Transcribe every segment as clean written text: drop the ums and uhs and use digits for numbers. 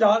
4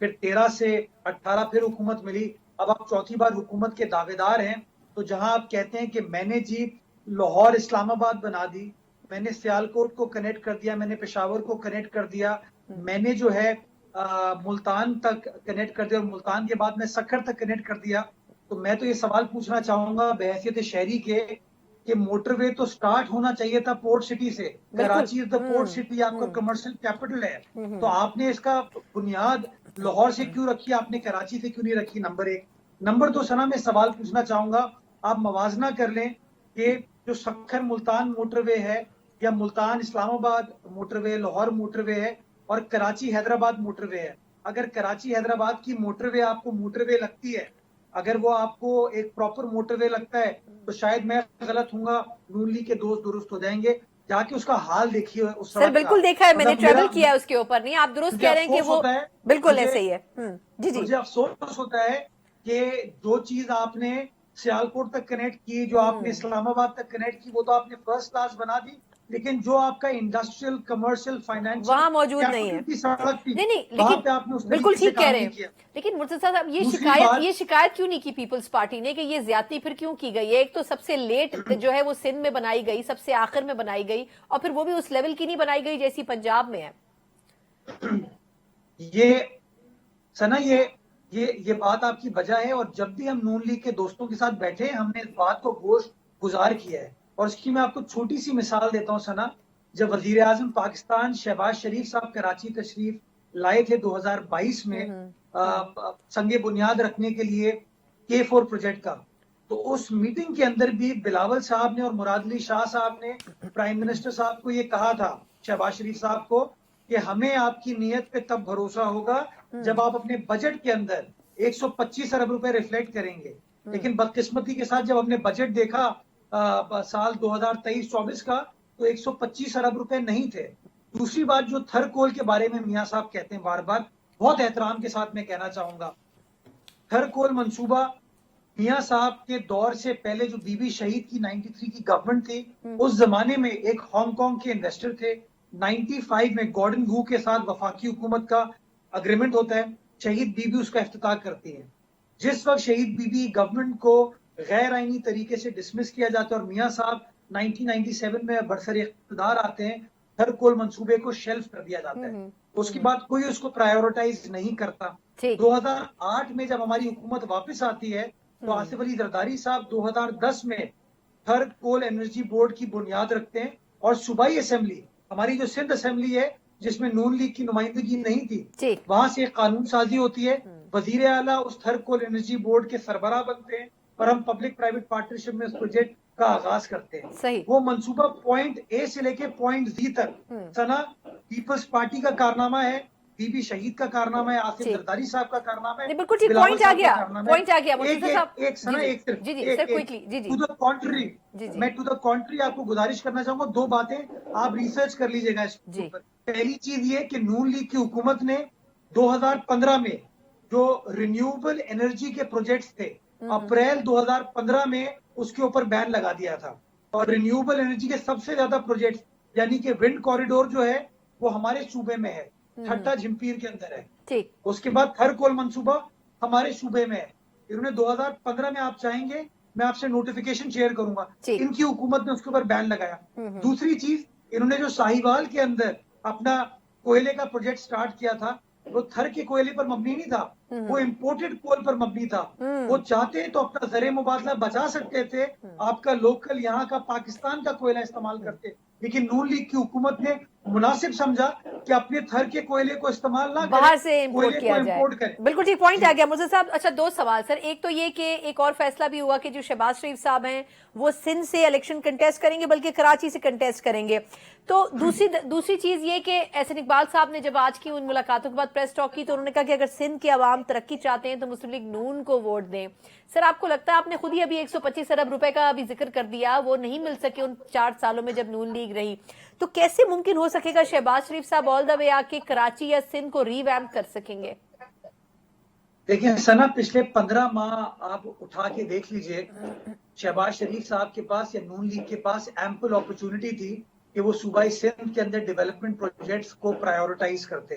پھر 13 سے 18 پھر حکومت ملی, اب آپ چوتھی بار حکومت کے دعوے دار ہیں. تو جہاں آپ کہتے ہیں کہ میں نے جی لاہور اسلام آباد بنا دی, میں نے سیالکوٹ کو کنیکٹ کر دیا, میں نے پشاور کو کنیکٹ کر دیا, میں نے جو ہے ملتان تک کنیکٹ کر دیا, اور ملتان کے بعد میں سکھر تک کنیکٹ کر دیا. تو میں تو یہ سوال پوچھنا چاہوں گا بحیثیت شہری کے کہ موٹر وے تو سٹارٹ ہونا چاہیے تھا پورٹ سٹی سے. کراچی از دا پورٹ سٹی, آپ کا کمرشل کیپٹل ہے. تو آپ نے اس کا بنیاد لاہور سے کیوں رکھی, آپ نے کراچی سے کیوں نہیں رکھی؟ نمبر 1. نمبر 2 سنا میں سوال پوچھنا چاہوں گا, آپ موازنہ کر لیں کہ جو سکھر ملتان موٹر وے ہے, یا ملتان اسلام آباد موٹر وے, لاہور موٹر وے ہے, اور کراچی حیدرآباد موٹر وے ہے. اگر کراچی حیدرآباد کی موٹر وے آپ کو موٹر وے لگتی ہے, اگر وہ آپ کو ایک پراپر موٹر وے لگتا ہے, تو شاید میں غلط ہوں گا, نون لیگ کے دوست درست ہو جائیں گے. جا کے اس کا حال دیکھیے اس سر سڑک کا. بالکل دیکھا ہے, میں نے ٹریول کیا ہے اس کے اوپر. نہیں, آپ درست کہہ رہے ہیں کہ وہ بالکل ایسے ہی ہے. جی جی, مجھے افسوس ہوتا ہے کہ جو چیز آپ نے سیالکوٹ تک کنیکٹ کی, جو آپ نے اسلام آباد تک کنیکٹ کی, وہ تو آپ نے فرسٹ کلاس بنا دی, لیکن جو آپ کا انڈسٹریل, کمرشل, فائنینشیل وہاں موجود نہیں ہے. کیپٹل کی سڑک تھی, نہیں وہاں لیکن پہ آپ نے اس بالکل طریقے سے ٹھیک کہہ کام رہے نہیں ہیں. کیا. لیکن مرتضیٰ صاحب دوسری یہ شکایت کیوں نہیں کی پیپلز پارٹی نے کہ یہ زیادتی پھر کیوں کی گئی ہے؟ ایک تو سب سے لیٹ جو ہے وہ سندھ میں بنائی گئی, سب سے آخر میں بنائی گئی, اور پھر وہ بھی اس لیول کی نہیں بنائی گئی جیسی پنجاب میں ہے. یہ سنا یہ بات آپ کی وجہ ہے, اور جب بھی ہم نون لیگ کے دوستوں کے ساتھ بیٹھے, ہم نے اس بات کو گوش گزار کیا ہے. اور اس کی میں آپ کو چھوٹی سی مثال دیتا ہوں سنا. جب وزیر اعظم پاکستان شہباز شریف صاحب کراچی تشریف لائے تھے 2022 میں سنگ بنیاد رکھنے کے لیے K4 پروجیکٹ کا, تو اس میٹنگ کے اندر بھی بلاول صاحب نے اور مراد علی شاہ صاحب نے پرائم منسٹر صاحب کو یہ کہا تھا, شہباز شریف صاحب کو, کہ ہمیں آپ کی نیت پہ تب بھروسہ ہوگا جب آپ اپنے بجٹ کے اندر 125 ارب روپے ریفلیکٹ کریں گے. لیکن بدقسمتی کے ساتھ جب ہم نے بجٹ دیکھا سال 2023-24 کا, تو 125 ارب روپے نہیں تھے. دوسری بات جو تھر کول کے بارے میں میاں صاحب کہتے ہیں بار بار, بہت احترام کے ساتھ میں کہنا چاہوں گا, تھر کول منصوبہ میاں صاحب کے دور سے پہلے جو بی بی شہید کی 93 کی گورنمنٹ تھی, اس زمانے میں ایک ہانگ کانگ کے انویسٹر تھے. 95 میں گارڈن وو کے ساتھ وفاقی حکومت کا اگریمنٹ ہوتا ہے, شہید بی بی اس کا افتتاح کرتی ہے. جس وقت شہید بی بی گورنمنٹ کو غیر آئینی طریقے سے ڈسمس کیا جاتا ہے, اور میاں صاحب 1997 میں برسر اقتدار آتے ہیں, تھر کول منصوبے کو شیلف کر دیا جاتا ہے. اس کے بعد کوئی اس کو پرائیورٹائز نہیں کرتا. 2008 میں جب ہماری حکومت واپس آتی ہے, تو آصف علی زرداری صاحب 2010 میں تھر کول انرجی بورڈ کی بنیاد رکھتے ہیں, اور صوبائی اسمبلی, ہماری جو سندھ اسمبلی ہے جس میں نون لیگ کی نمائندگی نہیں تھی, وہاں سے ایک قانون سازی ہوتی ہے. وزیر اعلیٰ اس تھر کول انرجی بورڈ کے سربراہ بنتے ہیں, اور ہم پبلک پرائیویٹ پارٹنرشپ میں اس پروجیکٹ کا آغاز کرتے ہیں. وہ منصوبہ پوائنٹ اے سے لے کے پوائنٹ زی تک سنا پیپلز پارٹی کا کارنامہ ہے, بی بی شہید کا کارنامہ ہے, آصف زرداری صاحب کا کارنامہ ہے, بلاول صاحب کا کارنامہ ہے. میں ٹو دا کانٹری آپ کو گزارش کرنا چاہوں گا, 2 باتیں آپ ریسرچ کر لیجئے گا اس پر. پہلی چیز یہ کہ نون لیگ کی حکومت نے 2015 میں جو رینیوبل انرجی کے پروجیکٹس تھے, اپریل 2015 میں اس کے اوپر بین لگا دیا تھا. اور رینیوبل انرجی کے سب سے زیادہ پروجیکٹس, یعنی کہ ونڈ کوریڈور جو ہے وہ ہمارے صوبے میں ہے, ٹھٹا جھمپیر کے اندر ہے. اس کے بعد تھر کول منصوبہ ہمارے صوبے میں ہے. انہوں نے 2015 میں, آپ چاہیں گے میں آپ سے نوٹیفیکیشن شیئر کروں گا, ان کی حکومت نے اس کے اوپر بین لگایا. دوسری چیز, انہوں نے جو ساہیوال کے اندر اپنا کوئلے کا پروجیکٹ سٹارٹ کیا تھا, وہ تھر کے کوئلے پر مبنی نہیں تھا, وہ امپورٹڈ کول پر مبنی تھا. وہ چاہتے تو اپنا زر مبادلہ بچا سکتے تھے, آپ کا لوکل یہاں کا پاکستان کا کوئلہ استعمال کرتے, لیکن نون لیگ کی حکومت نے مناسب سمجھا کہ اپنے تھر کے کوئلے کو استعمال نہ کریں, باہر سے امپورٹ کوئلے کیا کو جائے. امپورٹ کریں. بالکل ٹھیک پوائنٹ آ گیا مرزا صاحب. اچھا 2 سوال سر. ایک تو یہ کہ ایک اور فیصلہ بھی ہوا کہ جو شہباز شریف صاحب ہیں وہ سندھ سے الیکشن کنٹیسٹ کریں گے, بلکہ کراچی سے کنٹیسٹ کریں گے. تو دوسری چیز یہ کہ احسن اقبال صاحب نے جب آج کی ان ملاقاتوں کے بعد پریس ٹاک کی, تو انہوں نے کہا کہ اگر سندھ کے عوام ترقی چاہتے ہیں تو مسلم لیگ نون کو ووٹ دیں. سر آپ کو لگتا ہے, آپ نے خود ہی ابھی 125 ارب روپے کا بھی ذکر کر دیا, وہ نہیں مل سکے ان 4 سالوں میں جب نون لیگ رہی, تو کیسے ممکن ہو سکے گا شہباز شریف صاحب آل دا وے آ کے کراچی یا سندھ کو ری ویمپ کر سکیں گے؟ دیکھیں سنا, پچھلے 15 ماہ آپ اٹھا کے دیکھ لیجئے, شہباز شریف صاحب کے پاس یا نون لیگ کے پاس ایمپل اپرچونٹی تھی کہ وہ صوبائی سندھ کے اندر ڈیولپمنٹ پروجیکٹس کو پرائیورٹائز کرتے.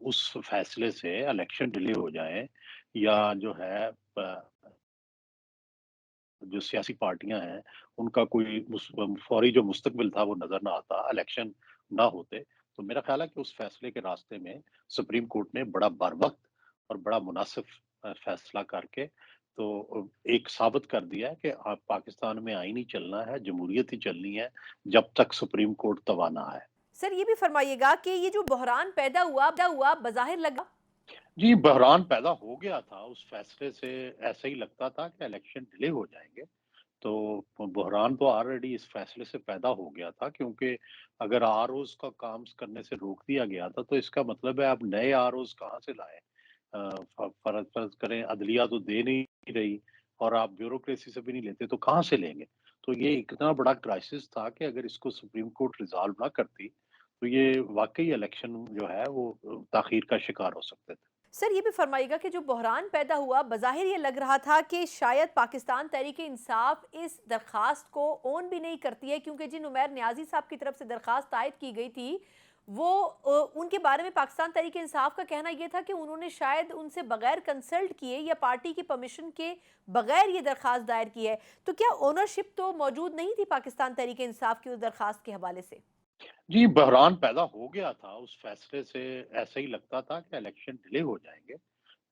اس فیصلے سے الیکشن ڈیلے ہو جائیں یا جو ہے جو سیاسی پارٹیاں ہیں ان کا کوئی فوری جو مستقبل تھا وہ نظر نہ آتا، الیکشن نہ ہوتے، تو میرا خیال ہے کہ اس فیصلے کے راستے میں سپریم کورٹ نے بڑا بروقت اور بڑا مناسب فیصلہ کر کے تو ایک ثابت کر دیا ہے کہ پاکستان میں آئین ہی چلنا ہے، جمہوریت ہی چلنی ہے جب تک سپریم کورٹ توانا ہے۔ سر یہ بھی فرمائیے گا کہ یہ جو بحران پیدا ہوا بظاہر لگا جی بحران پیدا ہو گیا تھا، اس فیصلے سے ایسا ہی لگتا تھا کہ الیکشن ڈیلے ہو جائیں گے، تو بحران تو آلریڈی اس فیصلے سے پیدا ہو گیا تھا، کیونکہ اگر آر اوز کا کام کرنے سے روک دیا گیا تھا تو اس کا مطلب ہے آپ نئے آر اوز کہاں سے لائیں؟ فرض کریں عدلیہ تو دے نہیں رہی اور آپ بیوروکریسی سے بھی نہیں لیتے تو کہاں سے لیں گے؟ تو یہ اتنا بڑا کرائسس تھا کہ اگر اس کو سپریم کورٹ ریزالو نہ کرتی تو یہ واقعی الیکشن جو ہے وہ تاخیر کا شکار ہو سکتے تھے۔ سر یہ بھی فرمائیے گا کہ جو بحران پیدا ہوا بظاہر یہ لگ رہا تھا کہ شاید پاکستان تحریک انصاف اس درخواست کو اون بھی نہیں کرتی ہے، کیونکہ جن عمیر نیازی صاحب کی طرف سے درخواست عائد کی گئی تھی وہ ان کے بارے میں پاکستان تحریک انصاف کا کہنا یہ تھا کہ انہوں نے شاید ان سے بغیر کنسلٹ کیے یا پارٹی کی پرمیشن کے بغیر یہ درخواست دائر کی ہے، تو کیا اونرشپ تو موجود نہیں تھی پاکستان تحریک انصاف کی اس درخواست کے حوالے سے؟ جی بحران پیدا ہو گیا تھا، اس فیصلے سے ایسا ہی لگتا تھا کہ الیکشن ڈیلے ہو جائیں گے،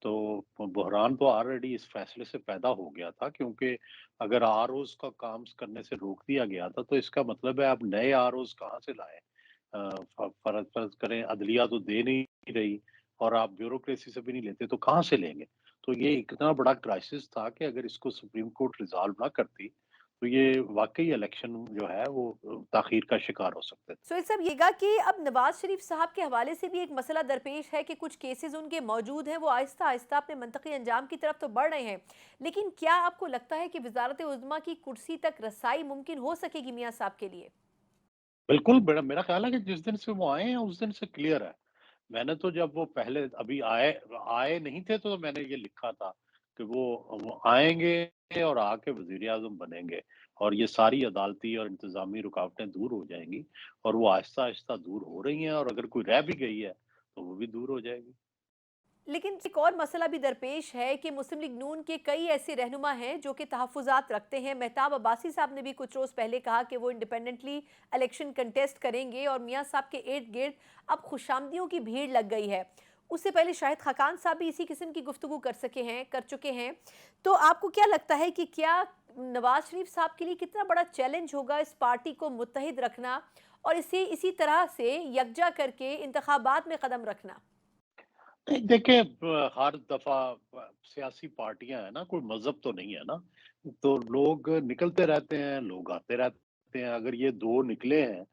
تو بحران تو آلریڈی اس فیصلے سے پیدا ہو گیا تھا، کیونکہ اگر آر اوز کا کام کرنے سے روک دیا گیا تھا تو اس کا مطلب ہے آپ نئے آر اوز کہاں سے لائیں؟ فرض کریں عدلیہ تو دے نہیں رہی اور آپ بیوروکریسی سے بھی نہیں لیتے تو کہاں سے لیں گے؟ تو یہ اتنا بڑا کرائسس تھا کہ اگر اس کو سپریم کورٹ ریزالو نہ کرتی تو یہ واقعی الیکشن جو ہے وہ تاخیر کا شکار ہو سکتے تھے۔ سہیل صاحب یہ گا کہ اب نواز شریف صاحب کے حوالے سے بھی ایک مسئلہ درپیش ہے کہ کچھ کیسز ان کے موجود ہیں، وہ آہستہ آہستہ اپنے منطقی انجام کی طرف تو بڑھ رہے ہیں، لیکن کیا آپ کو لگتا ہے کہ وزارت عظمیٰ کی کرسی تک رسائی ممکن ہو سکے گی میاں صاحب کے لیے؟ بالکل میرا خیال ہے کہ جس دن سے وہ آئے ہیں اس دن سے کلیئر ہے۔ میں نے تو جب وہ پہلے ابھی آئے نہیں تھے تو میں نے یہ لکھا تھا کہ وہ آئیں گے اور آ کے وزیر اعظم بنیں گے اور یہ ساری عدالتی اور انتظامی رکاوٹیں دور ہو جائیں گی اور وہ آہستہ آہستہ دور ہو رہی ہیں اور اگر کوئی رہ بھی گئی ہے تو وہ بھی دور ہو جائے گی۔ لیکن ایک اور مسئلہ بھی درپیش ہے کہ مسلم لیگ نون کے کئی ایسے رہنما ہیں جو کہ تحفظات رکھتے ہیں۔ مہتاب عباسی صاحب نے بھی کچھ روز پہلے کہا کہ وہ انڈیپینڈنٹلی الیکشن کنٹیسٹ کریں گے اور میاں صاحب کے ارد گرد اب خوشامدیوں کی بھیڑ لگ گئی ہے۔ اس سے پہلے شاہد خاقان صاحب بھی اسی قسم کی گفتگو کر چکے ہیں، تو آپ کو کیا لگتا ہے کہ کیا نواز شریف صاحب کے لیے کتنا بڑا چیلنج ہوگا اس پارٹی کو متحد رکھنا اور اسے اسی طرح سے یکجا کر کے انتخابات میں قدم رکھنا؟ نہیں دیکھیں ہر دفعہ سیاسی پارٹیاں ہیں نا، کوئی مذہب تو نہیں ہے نا، تو لوگ نکلتے رہتے ہیں، لوگ آتے رہتے ہیں، اگر یہ دو نکلے ہیں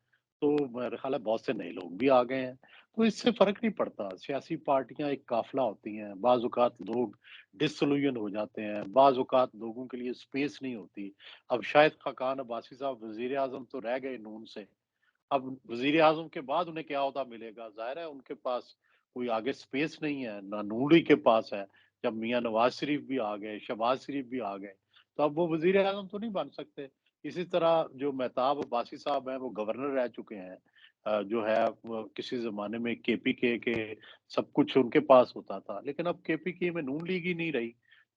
تو میرا خیال ہے بہت سے نئے لوگ بھی آ گئے ہیں، تو اس سے فرق نہیں پڑتا، سیاسی پارٹیاں ایک قافلہ ہوتی ہیں، بعض اوقات لوگ ڈسلوژن ہو جاتے ہیں، بعض اوقات لوگوں کے لیے سپیس نہیں ہوتی۔ اب شاید خاقان عباسی صاحب وزیر اعظم تو رہ گئے نون سے، اب وزیر اعظم کے بعد انہیں کیا عہدہ ملے گا؟ ظاہر ہے ان کے پاس کوئی آگے سپیس نہیں ہے، نہ نوری کے پاس ہے، جب میاں نواز شریف بھی آ گئے، شہباز شریف بھی آ گئے تو اب وہ وزیر اعظم تو نہیں بن سکتے۔ اسی طرح جو مہتاب عباسی صاحب ہیں وہ گورنر رہ چکے ہیں، جو ہے وہ کسی زمانے میں کے پی کے سب کچھ ان کے پاس ہوتا تھا، لیکن اب کے پی کے میں نون لیگ ہی نہیں رہی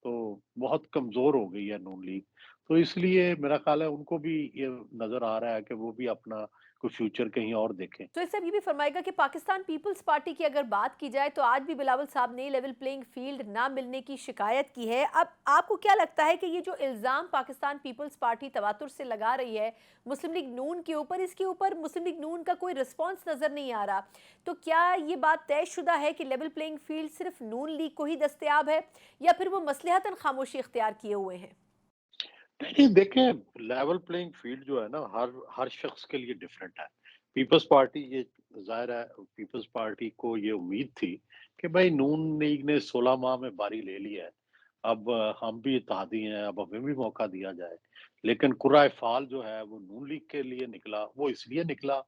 تو بہت کمزور ہو گئی ہے نون لیگ، تو اس لیے میرا خیال ہے ان کو بھی یہ نظر آ رہا ہے کہ وہ بھی اپنا کوئی فیوچر کہیں اور دیکھیں۔ تو اس سے یہ بھی فرمائے گا کہ پاکستان پیپلز پارٹی کی اگر بات کی جائے تو آج بھی بلاول صاحب نے لیول پلینگ فیلڈ نہ ملنے کی شکایت کی ہے۔ اب آپ کو کیا لگتا ہے کہ یہ جو الزام پاکستان پیپلز پارٹی تواتر سے لگا رہی ہے مسلم لیگ نون کے اوپر، اس کے اوپر مسلم لیگ نون کا کوئی رسپانس نظر نہیں آ رہا، تو کیا یہ بات طے شدہ ہے کہ لیول پلینگ فیلڈ صرف نون لیگ کو ہی دستیاب ہے یا پھر وہ مصلحتاً خاموشی اختیار کیے ہوئے ہیں؟ نہیں دیکھیں لیول پلینگ فیلڈ جو ہے نا ہر شخص کے لیے ڈفرینٹ ہے۔ پیپلز پارٹی یہ ظاہر ہے پیپلز پارٹی کو یہ امید تھی کہ بھائی نون لیگ نے 16 ماہ میں باری لے لی ہے، اب ہم بھی اتحادی ہیں، اب ہمیں بھی موقع دیا جائے، لیکن کرۂ فال جو ہے وہ نون لیگ کے لیے نکلا، وہ اس لیے نکلا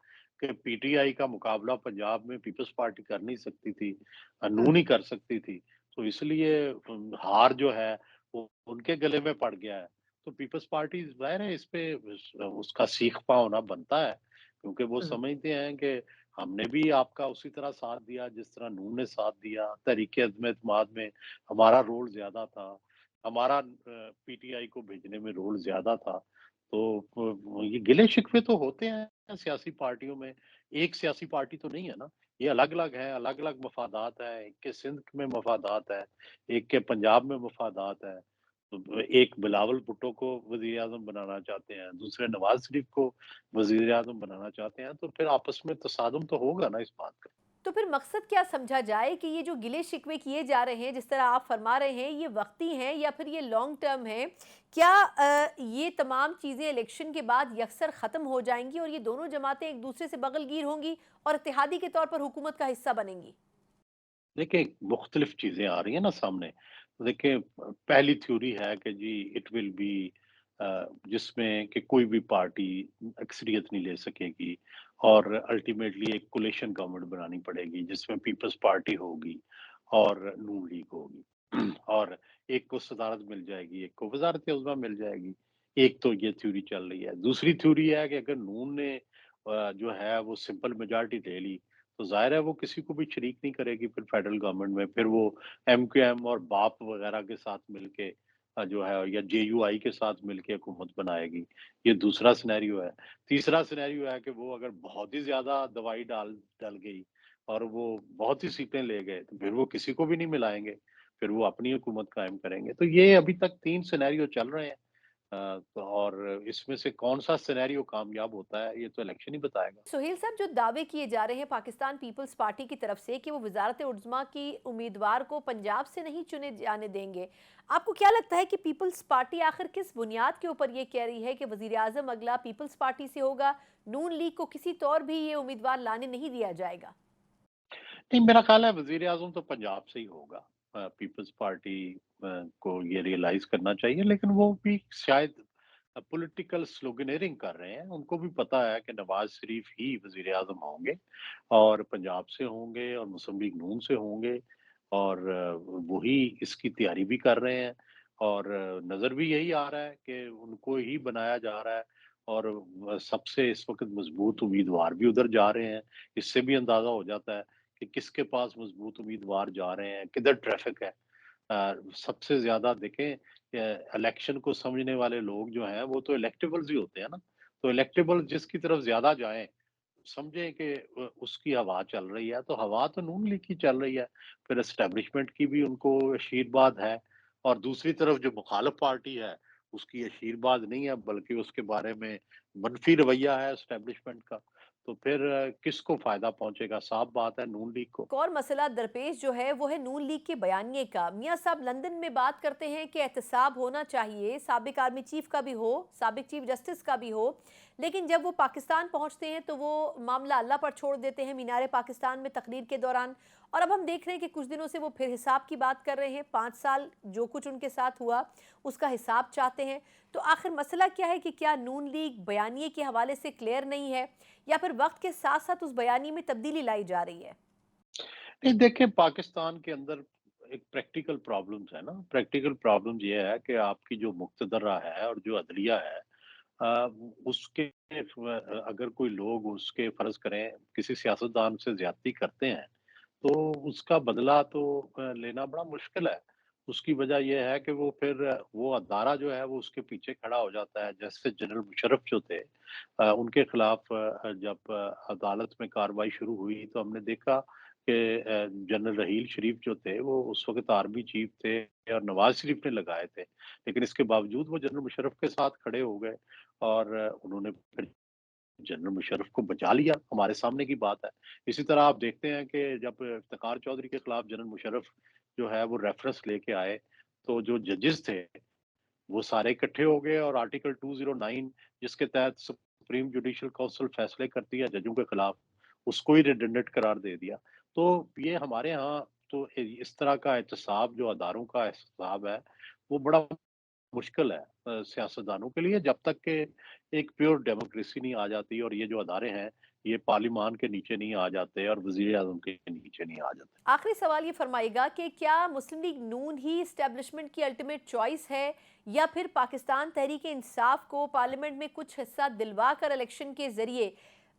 کہ پی ٹی آئی کا مقابلہ پنجاب میں پیپلز پارٹی کر نہیں سکتی تھی، نون ہی کر سکتی تھی، تو اس لیے ہار جو ہے وہ ان کے گلے میں پڑ گیا ہے، تو پیپلز پارٹی ظاہر ہے اس پہ اس کا سیخ پا ہونا بنتا ہے، کیونکہ وہ سمجھتے ہیں کہ ہم نے بھی آپ کا اسی طرح ساتھ دیا جس طرح نون نے ساتھ دیا، تحریک عدم اعتماد میں ہمارا رول زیادہ تھا، ہمارا پی ٹی آئی کو بھیجنے میں رول زیادہ تھا۔ تو یہ گلے شکوے تو ہوتے ہیں سیاسی پارٹیوں میں، ایک سیاسی پارٹی تو نہیں ہے نا، یہ الگ الگ ہے، الگ الگ مفادات ہیں، ایک کے سندھ میں مفادات ہے، ایک کے پنجاب میں مفادات ہے۔ تو ایک بلاول بھٹو کو وزیر اعظم بنانا چاہتے ہیں، دوسرے نواز شریف کو وزیر اعظم بنانا چاہتے ہیں، تو پھر آپس میں تصادم تو ہوگا نا اس بات کا۔ تو پھر مقصد کیا سمجھا جائے کہ یہ جو گلے شکوے کیے جا رہے ہیں، جس طرح آپ فرما رہے ہیں، یہ وقتی ہیں یا پھر یہ لانگ ٹرم ہیں؟ کیا یہ تمام چیزیں الیکشن کے بعد یکسر ختم ہو جائیں گی اور یہ دونوں جماعتیں ایک دوسرے سے بغل گیر ہوں گی اور اتحادی کے طور پر حکومت کا حصہ بنیں گی؟ دیکھیں مختلف چیزیں آ رہی ہیں نا سامنے۔ دیکھیں پہلی تھیوری ہے کہ جی اٹ ول بی جس میں کہ کوئی بھی پارٹی اکثریت نہیں لے سکے گی اور الٹیمیٹلی ایک کولیشن گورنمنٹ بنانی پڑے گی جس میں پیپلز پارٹی ہوگی اور نون لیگ ہوگی اور ایک کو صدارت مل جائے گی، ایک کو وزارت عظمیٰ مل جائے گی۔ ایک تو یہ تھیوری چل رہی ہے۔ دوسری تھیوری ہے کہ اگر نون نے جو ہے وہ سمپل میجارٹی لے لی تو ظاہر ہے وہ کسی کو بھی شریک نہیں کرے گی پھر فیڈرل گورنمنٹ میں، پھر وہ ایم کیو ایم اور باپ وغیرہ کے ساتھ مل کے جو ہے یا جے یو آئی کے ساتھ مل کے حکومت بنائے گی۔ یہ دوسرا سینیریو ہے۔ تیسرا سینیریو ہے کہ وہ اگر بہت ہی زیادہ دوائی ڈال گئی اور وہ بہت ہی سیٹیں لے گئے تو پھر وہ کسی کو بھی نہیں ملائیں گے، پھر وہ اپنی حکومت قائم کریں گے۔ تو یہ ابھی تک تین سینیریو چل رہے ہیں، اور اس میں سے کون سا سینیریو کامیاب ہوتا ہے یہ تو الیکشن ہی بتائے گا۔ سہیل صاحب، جو دعوے کیے جا رہے ہیں پاکستان پیپلز پارٹی کی طرف سے کہ وہ وزارت عظمیٰ کی امیدوار کو پنجاب سے نہیں چنے جانے دیں گے، آپ کو کیا لگتا ہے کہ پیپلز پارٹی آخر کس بنیاد کے اوپر یہ کہہ رہی ہے کہ وزیر اعظم اگلا پیپلز پارٹی سے ہوگا، نون لیگ کو کسی طور بھی یہ امیدوار لانے نہیں دیا جائے گا؟ نہیں، میرا خیال ہے وزیر اعظم تو پنجاب سے ہی ہوگا۔ پیپلز پارٹی کو یہ ریئلائز کرنا چاہیے، لیکن وہ بھی شاید پولیٹیکل سلوگنیرنگ کر رہے ہیں۔ ان کو بھی پتا ہے کہ نواز شریف ہی وزیر اعظم ہوں گے اور پنجاب سے ہوں گے اور مسلم لیگ نون سے ہوں گے، اور وہی اس کی تیاری بھی کر رہے ہیں، اور نظر بھی یہی آ رہا ہے کہ ان کو ہی بنایا جا رہا ہے، اور سب سے اس وقت مضبوط امیدوار بھی ادھر جا رہے ہیں۔ اس سے بھی اندازہ ہو جاتا ہے کہ کس کے پاس مضبوط امیدوار جا رہے ہیں، کدھر ٹریفک ہے۔ سب سے زیادہ دیکھیں الیکشن کو سمجھنے والے لوگ جو ہیں وہ تو الیکٹیبلز ہی ہوتے ہیں نا، تو الیکٹیبل جس کی طرف زیادہ جائیں، سمجھیں کہ اس کی ہوا چل رہی ہے، تو ہوا تو نون لیگ کی چل رہی ہے، پھر اسٹیبلشمنٹ کی بھی ان کو آشیرواد ہے، اور دوسری طرف جو مخالف پارٹی ہے اس کی آشیرواد نہیں ہے بلکہ اس کے بارے میں منفی رویہ ہے اسٹیبلشمنٹ کا، تو پھر کس کو فائدہ پہنچے گا؟ صاف بات ہے نون لیگ کو۔ ایک اور مسئلہ درپیش جو ہے وہ ہے نون لیگ کے بیانیے کا۔ میاں صاحب لندن میں بات کرتے ہیں کہ احتساب ہونا چاہیے، سابق آرمی چیف کا بھی ہو، سابق چیف جسٹس کا بھی ہو، لیکن جب وہ پاکستان پہنچتے ہیں تو وہ معاملہ اللہ پر چھوڑ دیتے ہیں مینار پاکستان میں تقریر کے دوران، اور اب ہم دیکھ رہے ہیں کہ کچھ دنوں سے وہ پھر حساب کی بات کر رہے ہیں، 5 سال جو کچھ ان کے ساتھ ہوا اس کا حساب چاہتے ہیں۔ تو آخر مسئلہ کیا ہے کہ کیا نون لیگ بیانیے کے حوالے سے کلیئر نہیں ہے یا پھر وقت کے ساتھ ساتھ اس بیانیے میں تبدیلی لائی جا رہی ہے؟ نہیں دیکھیں پاکستان کے اندر ایک پریکٹیکل پرابلمز ہے نا، پریکٹیکل پرابلمز یہ ہے کہ آپ کی جو مقتدرہ ہے اور جو عدلیہ ہے، اس کے اگر کوئی لوگ اس کے فرض کریں کسی سیاستدان سے زیادتی کرتے ہیں تو اس کا بدلہ تو لینا بڑا مشکل ہے۔ اس کی وجہ یہ ہے کہ وہ پھر وہ ادارہ جو ہے وہ اس کے پیچھے کھڑا ہو جاتا ہے، جیسے جنرل مشرف جو تھے ان کے خلاف جب عدالت میں کارروائی شروع ہوئی تو ہم نے دیکھا کہ جنرل رحیل شریف جو تھے وہ اس وقت آرمی چیف تھے اور نواز شریف نے لگائے تھے، لیکن اس کے باوجود وہ جنرل مشرف کے ساتھ کھڑے ہو گئے اور انہوں نے پھر جنرل مشرف کو بچا لیا، ہمارے سامنے کی بات ہے۔ اسی طرح آپ دیکھتے ہیں کہ جب افتخار چودھری کے خلاف جنرل مشرف جو ہے وہ ریفرنس لے کے آئے تو جو ججز تھے وہ سارے اکٹھے ہو گئے اور آرٹیکل 209 جس کے تحت سپریم جوڈیشل کونسل فیصلے کرتی ہے ججوں کے خلاف، اس کو ہی ریڈنڈنٹ قرار دے دیا۔ تو یہ ہمارے ہاں تو اس طرح کا احتساب جو اداروں کا احتساب ہے وہ بڑا مشکل ہے سیاستدانوں کے لیے، جب تک کہ ایک پیور ڈیموکریسی نہیں آ جاتی اور یہ جو ادارے ہیں یہ پارلیمان کے نیچے نہیں آ جاتے اور وزیر اعظم کے نیچے نہیں آ جاتے۔ آخری سوال یہ فرمائے گا کہ کیا مسلم لیگ نون ہی اسٹیبلشمنٹ کی الٹیمیٹ چوائس ہے یا پھر پاکستان تحریک انصاف کو پارلیمنٹ میں کچھ حصہ دلوا کر الیکشن کے ذریعے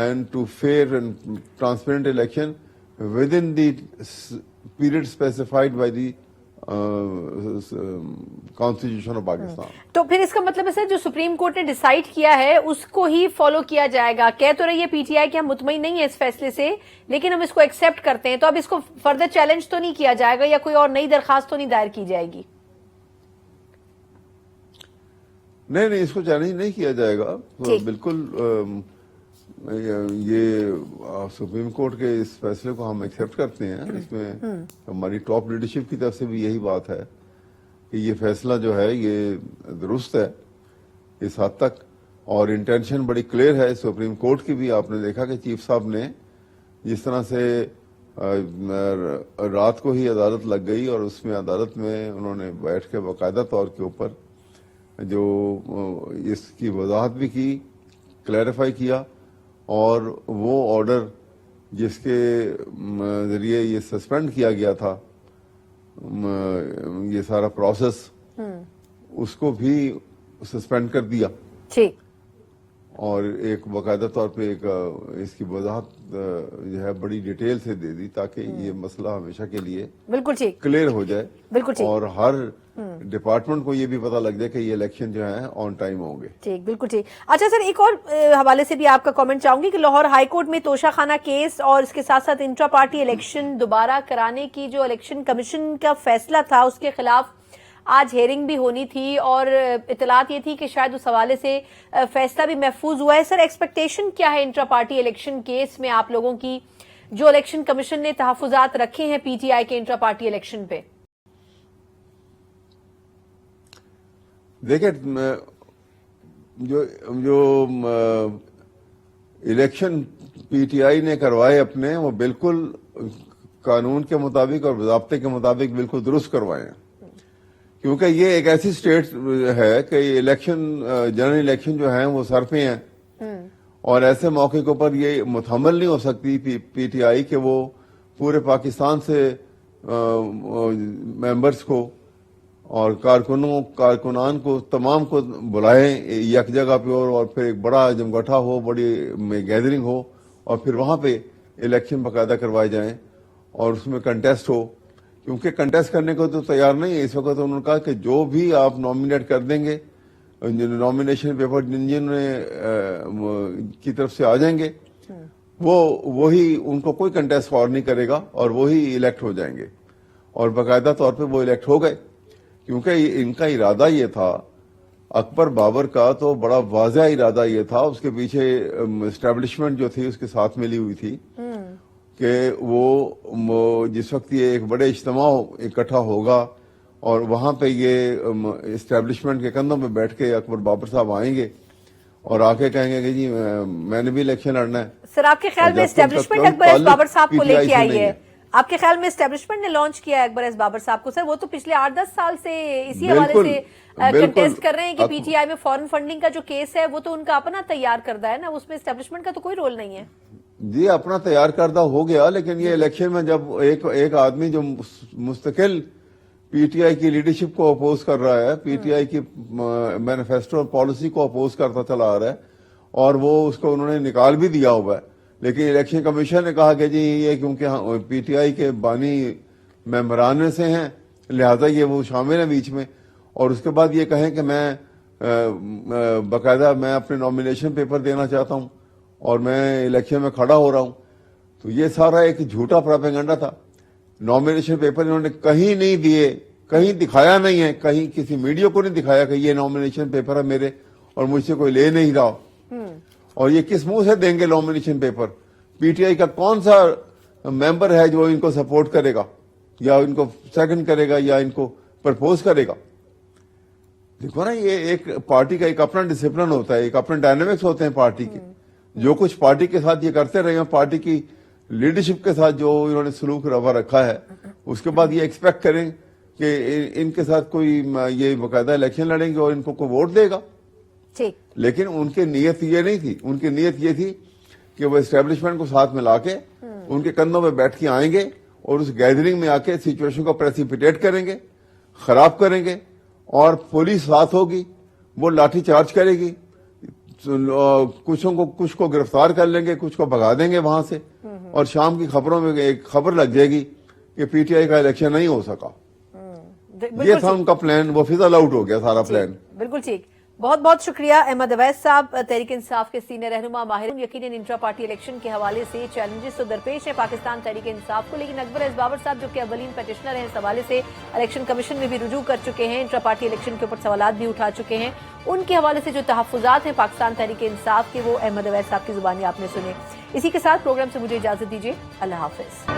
and to fair and transparent election within the period specified by the Constitution of Pakistan. تو پھر اس کا مطلب ہے سر جو سپریم کورٹ نے ڈیسائیڈ کیا ہے اس کو ہی فالو کیا جائے گا. کہہ تو رہی ہے پی ٹی آئی کہ ہم مطمئن نہیں ہیں اس فیصلے سے لیکن ہم اس کو ایکسپٹ کرتے ہیں, تو اب اس کو فردر چیلنج تو نہیں کیا جائے گا یا کوئی اور نئی درخواست تو نہیں دائر کی جائے گی؟ نہیں, اس کو چیلنج نہیں کیا جائے گا بالکل. یہ سپریم کورٹ کے اس فیصلے کو ہم ایکسپٹ کرتے ہیں. اس میں ہماری ٹاپ لیڈرشپ کی طرف سے بھی یہی بات ہے کہ یہ فیصلہ جو ہے یہ درست ہے اس حد تک, اور انٹینشن بڑی کلیئر ہے سپریم کورٹ کی بھی. آپ نے دیکھا کہ چیف صاحب نے جس طرح سے رات کو ہی عدالت لگ گئی اور اس میں عدالت میں انہوں نے بیٹھ کے باقاعدہ طور کے اوپر جو اس کی وضاحت بھی کی, کلیریفائی کیا, اور وہ آرڈر جس کے ذریعے یہ سسپینڈ کیا گیا تھا یہ سارا پروسیس, اس کو بھی سسپینڈ کر دیا اور ایک باقاعدہ طور پہ ایک اس کی وضاحت جو ہے بڑی ڈیٹیل سے دے دی تاکہ یہ مسئلہ ہمیشہ کے لیے بالکل کلیئر ہو جائے, اور ہر ڈپارٹمنٹ کو یہ بھی پتہ لگ جائے کہ یہ الیکشن جو ہے آن ٹائم ہوں گے. ٹھیک, بالکل ٹھیک. اچھا سر, ایک اور حوالے سے بھی آپ کا کامنٹ چاہوں گی کہ لاہور ہائی کورٹ میں توشہ خانہ کیس اور اس کے ساتھ ساتھ انٹرا پارٹی الیکشن دوبارہ کرانے کی جو الیکشن کمیشن کا فیصلہ تھا اس کے خلاف آج ہیئرنگ بھی ہونی تھی اور اطلاعات یہ تھی کہ شاید اس حوالے سے فیصلہ بھی محفوظ ہوا ہے. سر, ایکسپیکٹیشن کیا ہے انٹرا پارٹی الیکشن کیس میں آپ لوگوں کی, جو الیکشن کمیشن نے تحفظات رکھے ہیں پی ٹی آئی کے انٹرا پارٹی الیکشن پہ؟ دیکھیں, جو الیکشن پی ٹی آئی نے کروائے اپنے, وہ بالکل قانون کے مطابق اور ضابطے کے مطابق بالکل درست کروائے ہیں, کیونکہ یہ ایک ایسی اسٹیٹ ہے کہ الیکشن جنرل الیکشن جو ہیں وہ سر پہ ہیں, اور ایسے موقع کے اوپر یہ متحمل نہیں ہو سکتی پی ٹی آئی کہ وہ پورے پاکستان سے ممبرز کو اور کارکنان کو تمام کو بلائیں یک جگہ پہ, اور پھر ایک بڑا جمگٹھا ہو, بڑی گیدرنگ ہو, اور پھر وہاں پہ الیکشن باقاعدہ کروائے جائیں اور اس میں کنٹیسٹ ہو. کیونکہ کنٹیسٹ کرنے کو تو تیار نہیں ہے اس وقت. انہوں نے کہا کہ جو بھی آپ نامینیٹ کر دیں گے, نامینیشن پیپر جن کی طرف سے آ جائیں گے, وہی ان کو کوئی کنٹیسٹ اور نہیں کرے گا اور وہی الیکٹ ہو جائیں گے. اور باقاعدہ طور پہ وہ الیکٹ ہو گئے, کیونکہ ان کا ارادہ یہ تھا, اکبر بابر کا تو بڑا واضح ارادہ یہ تھا, اس کے پیچھے اسٹیبلشمنٹ جو تھی اس کے ساتھ ملی ہوئی تھی کہ وہ جس وقت یہ ایک بڑے اجتماع اکٹھا ہوگا اور وہاں پہ یہ اسٹیبلشمنٹ کے کندھوں پہ بیٹھ کے اکبر بابر صاحب آئیں گے اور آ کے کہیں گے کہ جی میں نے بھی الیکشن لڑنا ہے. سر, آپ کے خیال میں اسٹیبلشمنٹ اکبر ایس بابر صاحب کو لے کے آئی ہے؟ آپ کے خیال میں اسٹیبلشمنٹ نے لانچ کیا ہے اکبر ایس بابر صاحب کو؟ سر, وہ تو پچھلے 8-10 سال سے اسی حوالے سے کنٹیسٹ کر رہے ہیں کہ پی ٹی آئی میں فورن فنڈنگ کا جو کیس ہے وہ تو ان کا اپنا تیار کردہ ہے نا, اس میں اسٹیبلشمنٹ کا تو کوئی رول نہیں ہے. جی, اپنا تیار کردہ ہو گیا, لیکن یہ الیکشن میں جب ایک آدمی جو مستقل پی ٹی آئی کی لیڈرشپ کو اپوز کر رہا ہے, پی ٹی آئی کی مینیفیسٹو اور پالیسی کو اپوز کرتا چلا آ رہا ہے, اور وہ اس کو انہوں نے نکال بھی دیا ہوا ہے, لیکن الیکشن کمیشن نے کہا کہ جی یہ کیونکہ پی ٹی آئی کے بانی ممبران میں سے ہیں لہذا یہ وہ شامل ہیں بیچ میں, اور اس کے بعد یہ کہیں کہ میں باقاعدہ میں اپنے نامینیشن پیپر دینا چاہتا ہوں اور میں الیکشن میں کھڑا ہو رہا ہوں. تو یہ سارا ایک جھوٹا پروپیگنڈا تھا. نامینیشن پیپر انہوں نے کہیں نہیں دیے, کہیں دکھایا نہیں ہے, کہیں کسی میڈیا کو نہیں دکھایا کہ یہ نامینیشن پیپر ہے میرے اور مجھ سے کوئی لے نہیں رہا. اور یہ کس منہ سے دیں گے nomination paper? P T I کا کون سا ممبر ہے جو ان کو سپورٹ کرے گا یا ان کو سیکنڈ کرے گا یا ان کو پرپوز کرے گا؟ دیکھو نا, یہ ایک پارٹی کا ایک اپنا ڈسپلن ہوتا ہے, ایک اپنے ڈائنامکس ہوتے ہیں پارٹی کے. جو کچھ پارٹی کے ساتھ یہ کرتے رہے ہیں, پارٹی کی لیڈرشپ کے ساتھ جو انہوں نے سلوک روا رکھا ہے, اس کے بعد یہ ایکسپیکٹ کریں کہ ان کے ساتھ کوئی یہ باقاعدہ الیکشن لڑیں گے اور ان کو کوئی ووٹ دے گا. لیکن ان کی نیت یہ نہیں تھی. ان کی نیت یہ تھی کہ وہ اسٹیبلشمنٹ کو ساتھ ملا کے ان کے کندھوں پہ بیٹھ کے آئیں گے اور اس گیدرنگ میں آ کے سچویشن کو پریسیپیٹیٹ کریں گے, خراب کریں گے, اور پولیس ساتھ ہوگی, وہ لاٹھی چارج کرے گی, کچھ کو گرفتار کر لیں گے, کچھ کو بھگا دیں گے وہاں سے, اور شام کی خبروں میں ایک خبر لگ جائے گی کہ پی ٹی آئی کا الیکشن نہیں ہو سکا. یہ تھا ان کا پلان, وہ فضل آؤٹ ہو گیا سارا پلان. بالکل ٹھیک. بہت بہت شکریہ احمد اویس صاحب, تحریک انصاف کے سینئر رہنما. ماہر یقیناً انٹرا پارٹی الیکشن کے حوالے سے چیلنجز تو درپیش ہیں پاکستان تحریک انصاف کو, لیکن اکبر ایس بابر صاحب جو کہ اولین پیٹیشنر ہیں اس حوالے سے الیکشن کمیشن میں بھی رجوع کر چکے ہیں, انٹرا پارٹی الیکشن کے اوپر سوالات بھی اٹھا چکے ہیں. ان کے حوالے سے جو تحفظات ہیں پاکستان تحریک انصاف کے, وہ احمد اویس صاحب کی زبانی آپ نے سنے. اسی کے ساتھ پروگرام سے مجھے اجازت دیجیے. اللہ حافظ.